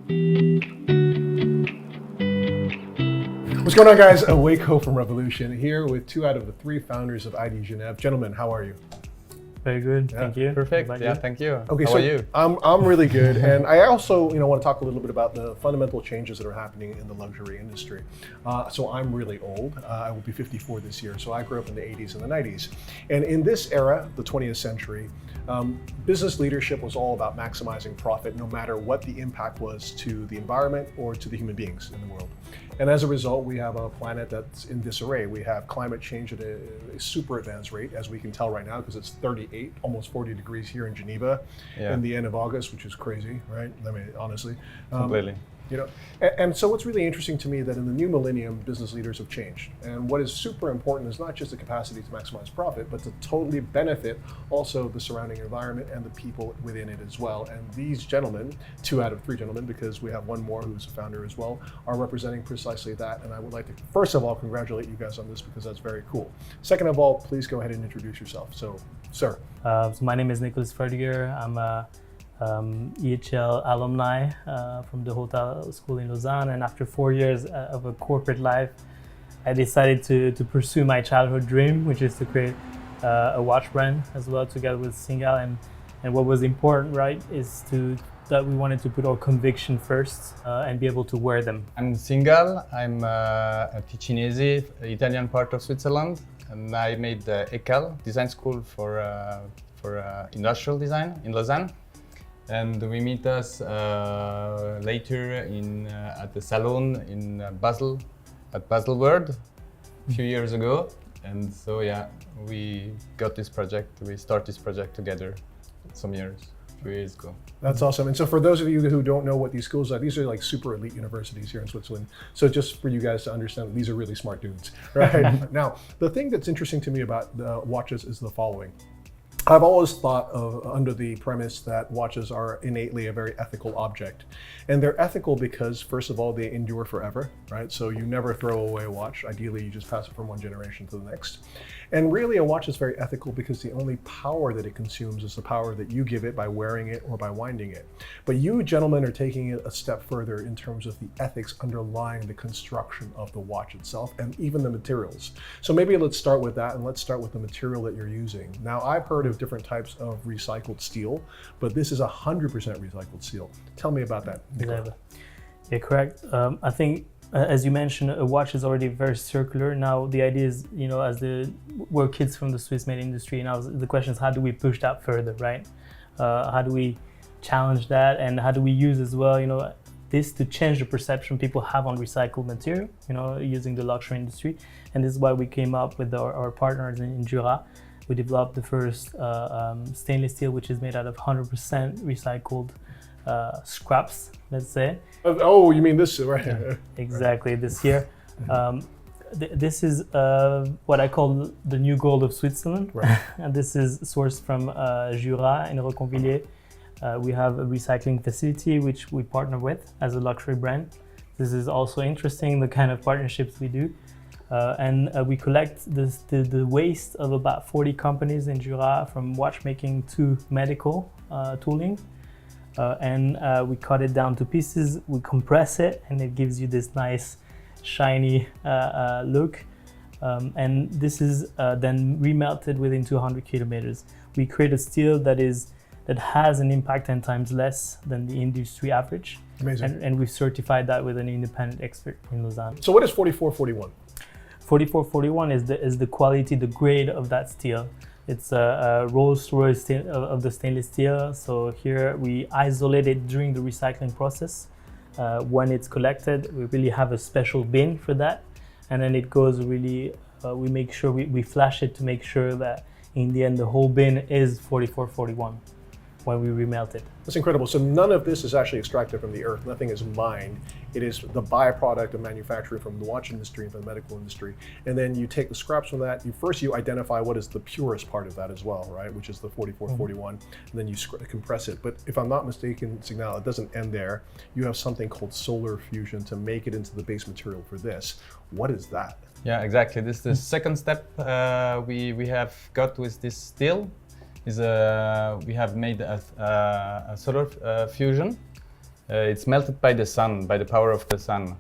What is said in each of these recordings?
What's going on, guys? Waco from Revolution here with 2 out of the 3 founders of ID Genève. Gentlemen, how are you? Very good, thank you. Perfect. Thank Yeah, thank you. Okay, How so are you? I'm really good, and I also want to talk a little bit about the fundamental changes that are happening in the luxury industry. So I'm really old. I will be 54 this year. So I grew up in the 80s and the 90s, and in this era, the 20th century, business leadership was all about maximizing profit, no matter what the impact was to the environment or to the human beings in the world. And as a result, we have a planet that's in disarray. We have climate change at a super advanced rate, as we can tell right now, because it's 38, almost 40 degrees here in Geneva in the end of August, which is crazy, right? I mean, honestly. Completely. And so what's really interesting to me that in the new millennium, business leaders have changed. And what is super important is not just the capacity to maximize profit, but to totally benefit also the surrounding environment and the people within it as well. And these gentlemen, 2 out of 3 gentlemen, because we have one more who's a founder as well, are representing precisely that. And I would like to, first of all, congratulate you guys on this, because that's very cool. Second of all, please go ahead and introduce yourself. So, sir. So my name is Nicolas Freudiger. I'm a EHL alumni from the hotel school in Lausanne, and after 4 years of a corporate life, I decided to pursue my childhood dream, which is to create a watch brand as well, together with Singal. And what was important, right, is that we wanted to put our conviction first and be able to wear them. I'm Singal. I'm a Ticinese, Italian part of Switzerland, and I made the ECAL design school for industrial design in Lausanne. And we meet us later at the salon in Basel, at Basel World, a few years ago. And so, yeah, we got this project, we started this project together a few years ago. That's awesome. And so for those of you who don't know what these schools are, these are like super elite universities here in Switzerland. So just for you guys to understand, these are really smart dudes, right? Now, the thing that's interesting to me about the watches is the following. I've always thought of under the premise that watches are innately a very ethical object. And they're ethical because, first of all, they endure forever, right? So you never throw away a watch. Ideally, you just pass it from one generation to the next. And really, a watch is very ethical because the only power that it consumes is the power that you give it by wearing it or by winding it. But you gentlemen are taking it a step further in terms of the ethics underlying the construction of the watch itself and even the materials. So maybe let's start with that, and let's start with the material that you're using. Now, I've heard of different types of recycled steel, but this is 100% recycled steel. Tell me about that, Nicolas. Yeah, correct. I think, as you mentioned, a watch is already very circular. Now, the idea is, we're kids from the Swiss made industry. Now, the question is, how do we push that further, right? How do we challenge that? And how do we use as well, this to change the perception people have on recycled material, using the luxury industry. And this is why we came up with our partners in Jura. We developed the first stainless steel, which is made out of 100% recycled scraps, let's say. Oh, you mean this, right? Yeah, exactly, this year. This is what I call the new gold of Switzerland. Right. And this is sourced from Jura in Reconvilier. We have a recycling facility which we partner with as a luxury brand. This is also interesting, the kind of partnerships we do. And we collect the waste of about 40 companies in Jura, from watchmaking to medical tooling. And we cut it down to pieces, we compress it, and it gives you this nice shiny look. And this is then remelted within 200 kilometers. We create a steel that has an impact 10 times less than the industry average. Amazing. And we've certified that with an independent expert in Lausanne. So what is 4441? 4441 is the quality, the grade of that steel. It's a Rolls Royce of the stainless steel. So here we isolate it during the recycling process. When it's collected, we really have a special bin for that. And then it goes really, we make sure we flash it to make sure that in the end the whole bin is 4441 when we remelt it. That's incredible. So none of this is actually extracted from the earth. Nothing is mined. It is the byproduct of manufacturing from the watch industry and from the medical industry. And then you take the scraps from that. You identify what is the purest part of that as well, right? Which is the 4441. And then you compress it. But if I'm not mistaken, Singal, it doesn't end there. You have something called solar fusion to make it into the base material for this. What is that? Yeah, exactly. This is the second step we have got with this steel. We have made a solar fusion, It's melted by the sun, by the power of the sun.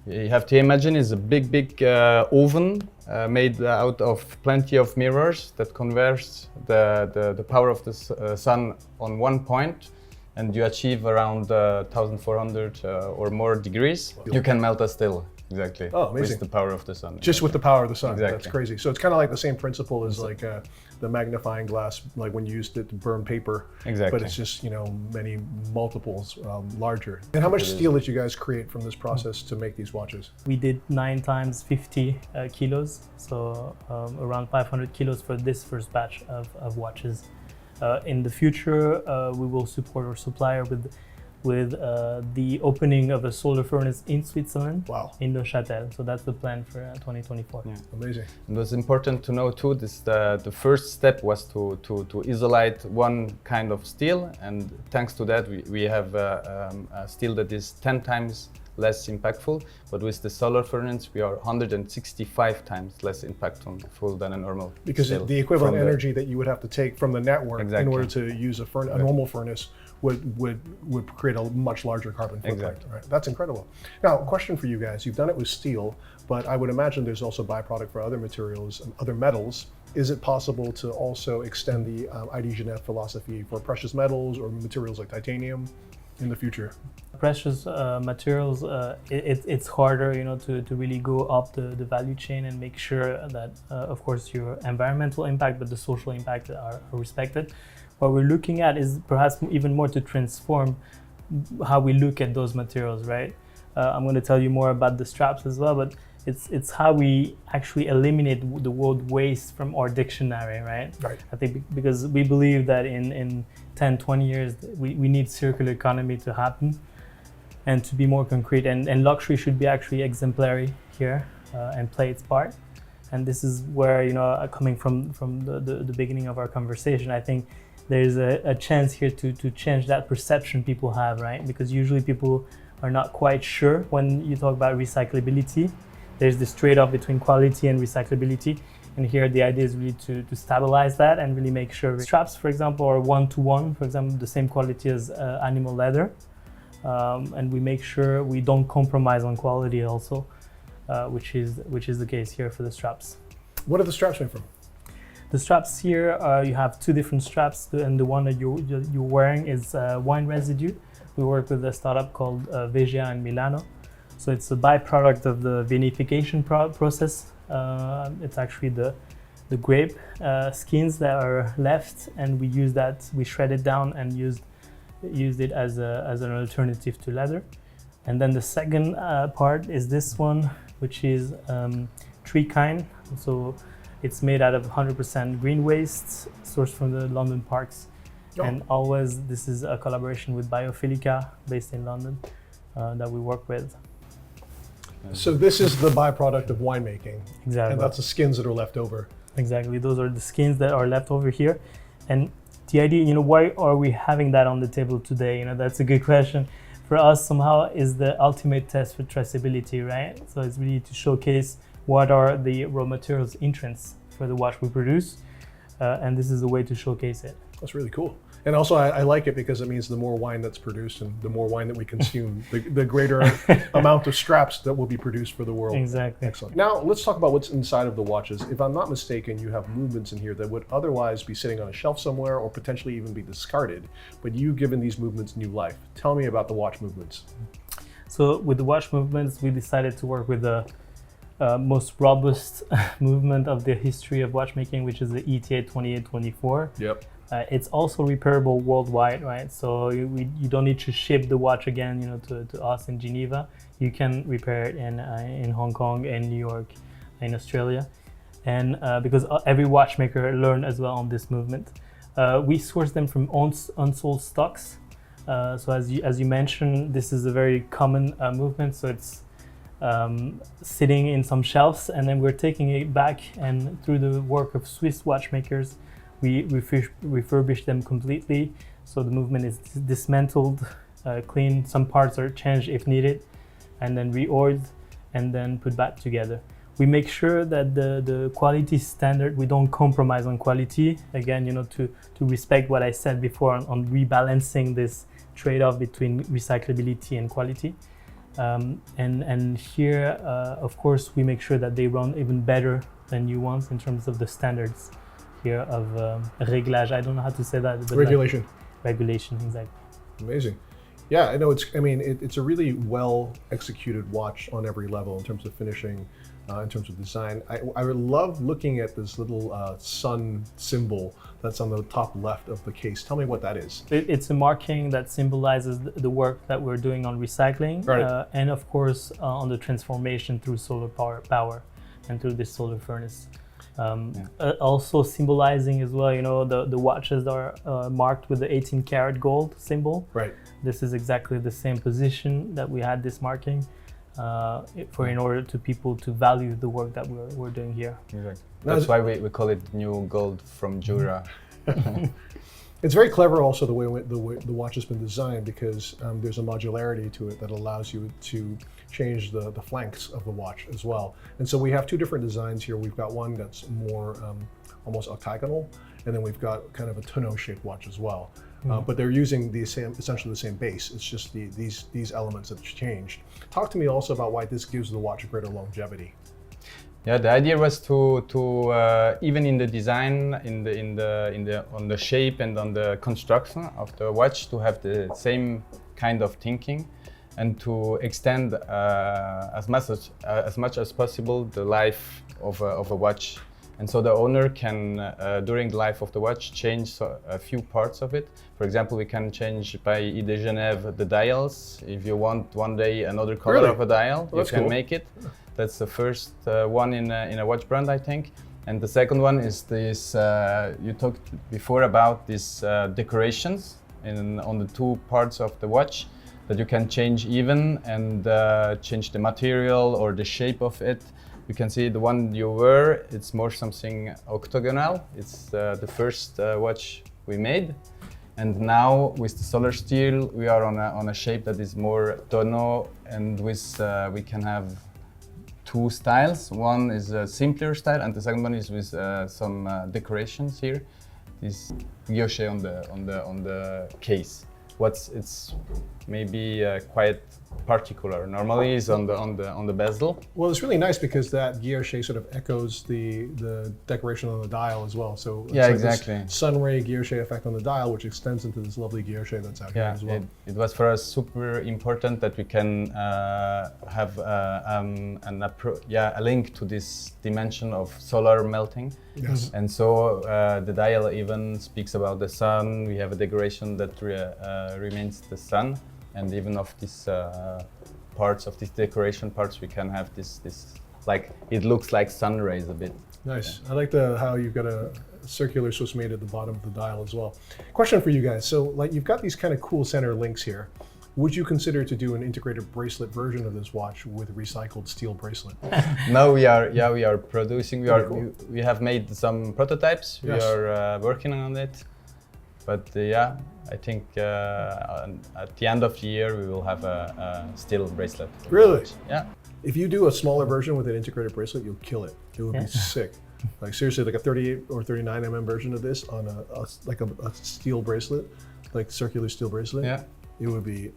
You have to imagine it's a big oven made out of plenty of mirrors that converts the power of the sun on one point, and you achieve around 1400 or more degrees. You can melt a still. Exactly. Oh, amazing. With the power of the sun. Just with the power of the sun. Exactly. That's crazy. So it's kind of like the same principle as like the magnifying glass, like when you used it to burn paper. Exactly. But it's just, many multiples larger. And how much steel did you guys create from this process to make these watches? We did 9 times 50 kilos, so around 500 kilos for this first batch of watches. In the future, we will support our supplier with the opening of a solar furnace in Switzerland, Wow. in Neuchâtel. So that's the plan for 2024. Yeah. Amazing. It was important to know too, the first step was to isolate one kind of steel, and thanks to that we have a steel that is 10 times less impactful, but with the solar furnace we are 165 times less impactful than a normal Because steel. the equivalent energy that you would have to take from the network in Exactly. order to use a normal furnace would create a much larger carbon footprint. Exactly. Right? That's incredible. Now, question for you guys. You've done it with steel, but I would imagine there's also byproduct for other materials and other metals. Is it possible to also extend the ID Genève philosophy for precious metals or materials like titanium in the future? Precious materials, it's harder, to really go up the value chain and make sure that, of course, your environmental impact, but the social impact are respected. What we're looking at is perhaps even more to transform how we look at those materials, right? I'm going to tell you more about the straps as well, but it's how we actually eliminate the word waste from our dictionary, right? Right. I think because we believe that in 10, 20 years, we need circular economy to happen and to be more concrete, and luxury should be actually exemplary here and play its part. And this is where, coming from the beginning of our conversation, I think there's a chance here to change that perception people have, right? Because usually people are not quite sure when you talk about recyclability. There's this trade-off between quality and recyclability. And here the idea is really to stabilize that and really make sure straps, for example, are 1-to-1, for example, the same quality as animal leather. And we make sure we don't compromise on quality also, which is the case here for the straps. What are the straps made from? The straps here, you have 2 different straps, and the one that you're wearing is wine residue. We work with a startup called Veggia in Milano. So it's a byproduct of the vinification process. It's actually the grape skins that are left, and we shred it down and used it as an alternative to leather. And then the second part is this one, which is tree kind. So it's made out of 100% green waste sourced from the London parks. Oh. And always, this is a collaboration with Biophilica, based in London, that we work with. So this is the byproduct of winemaking. Exactly. And that's the skins that are left over. Exactly. Those are the skins that are left over here. And the idea, why are we having that on the table today? That's a good question. For us, somehow, is the ultimate test for traceability, right? So it's really to showcase what are the raw materials entrants for the watch we produce. And this is a way to showcase it. That's really cool. And also, I like it because it means the more wine that's produced and the more wine that we consume, the greater amount of straps that will be produced for the world. Exactly. Excellent. Now, let's talk about what's inside of the watches. If I'm not mistaken, you have movements in here that would otherwise be sitting on a shelf somewhere or potentially even be discarded, but you've given these movements new life. Tell me about the watch movements. So with the watch movements, we decided to work with the most robust movement of the history of watchmaking, which is the ETA 2824. Yep. It's also repairable worldwide, right? So you don't need to ship the watch again, to us in Geneva. You can repair it in Hong Kong and New York, in Australia, and because every watchmaker learned as well on this movement. We source them from unsold stocks. So as you mentioned, this is a very common movement. So it's sitting in some shelves, and then we're taking it back, and through the work of Swiss watchmakers, we refurbish them completely. So the movement is dismantled, cleaned, some parts are changed if needed, and then reoiled and then put back together. We make sure that the quality standard, we don't compromise on quality. Again, to respect what I said before on rebalancing this trade-off between recyclability and quality. And here, of course, we make sure that they run even better than new ones in terms of the standards here of réglage. I don't know how to say that. But Regulation. Regulation, exactly. Amazing. Yeah, I know it's a really well executed watch on every level in terms of finishing, in terms of design. I love looking at this little sun symbol that's on the top left of the case. Tell me what that is. It's a marking that symbolizes the work that we're doing on recycling, Right. And of course on the transformation through solar power and through this solar furnace. Also symbolizing as well, you know, the watches are marked with the 18 karat gold symbol. Right. This is exactly the same position that we had this marking in order to people to value the work that we're doing here. Exactly. That's why we call it new gold from Jura. It's very clever also the way the watch has been designed, because there's a modularity to it that allows you to change the flanks of the watch as well. And so we have two different designs here. We've got one that's more almost octagonal, and then we've got kind of a tonneau-shaped watch as well. But they're using essentially the same base. It's just these elements that changed. Talk to me also about why this gives the watch a greater longevity. Yeah, the idea was to even in the design, on the shape and on the construction of the watch, to have the same kind of thinking, and to extend as much as possible the life of a watch. And so the owner can, during the life of the watch, change a few parts of it. For example, we can change by ID Genève the dials. If you want one day another color of a dial, you can make it. That's the first one in a watch brand, I think. And the second one is this, you talked before about these decorations on the two parts of the watch, that you can change even and change the material or the shape of it. You can see the one you wear, it's more something octagonal. It's the first watch we made. And now with the solar steel, we are on a shape that is more tonneau, and with we can have two styles. One is a simpler style, and the second one is with some decorations here. This guilloche on the case. It's maybe quite particular. Normally is on the bezel. Well, it's really nice because that guilloche sort of echoes the decoration on the dial as well. So it's yeah, like exactly. This sun ray guilloche effect on the dial, which extends into this lovely guilloche that's out here as well. It was for us super important that we can have a link to this dimension of solar melting. Yes. And so the dial even speaks about the sun. We have a decoration that remains the sun, and even of these parts of these decoration parts, we can have this like it looks like sun rays a bit. Nice. I like how you've got a circular Swiss made at the bottom of the dial as well. Question for you guys. So like you've got these kind of cool center links here. Would you consider to do an integrated bracelet version of this watch with recycled steel bracelet? No, we are producing. We have made some prototypes. Yes. We are working on it. But I think at the end of the year we will have a steel bracelet. Really? Yeah. If you do a smaller version with an integrated bracelet, you'll kill it. It would be sick. Like seriously, like a 38 or 39 mm version of this on a steel bracelet, like circular steel bracelet. Yeah. It would be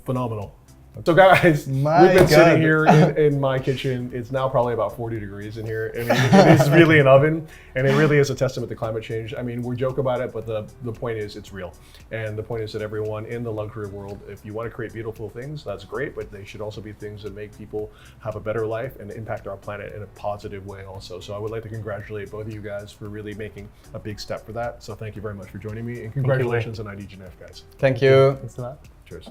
phenomenal. So guys, My we've been God. sitting here in my kitchen. It's now probably about 40 degrees in here, and it is really an oven, and it really is a testament to climate change. I mean, we joke about it, but the point is it's real. And the point is that everyone in the luxury world, if you want to create beautiful things, that's great, but they should also be things that make people have a better life and impact our planet in a positive way also. So I would like to congratulate both of you guys for really making a big step for that. So thank you very much for joining me, and congratulations on ID Genève, guys. Thank you. Thanks a lot. Cheers.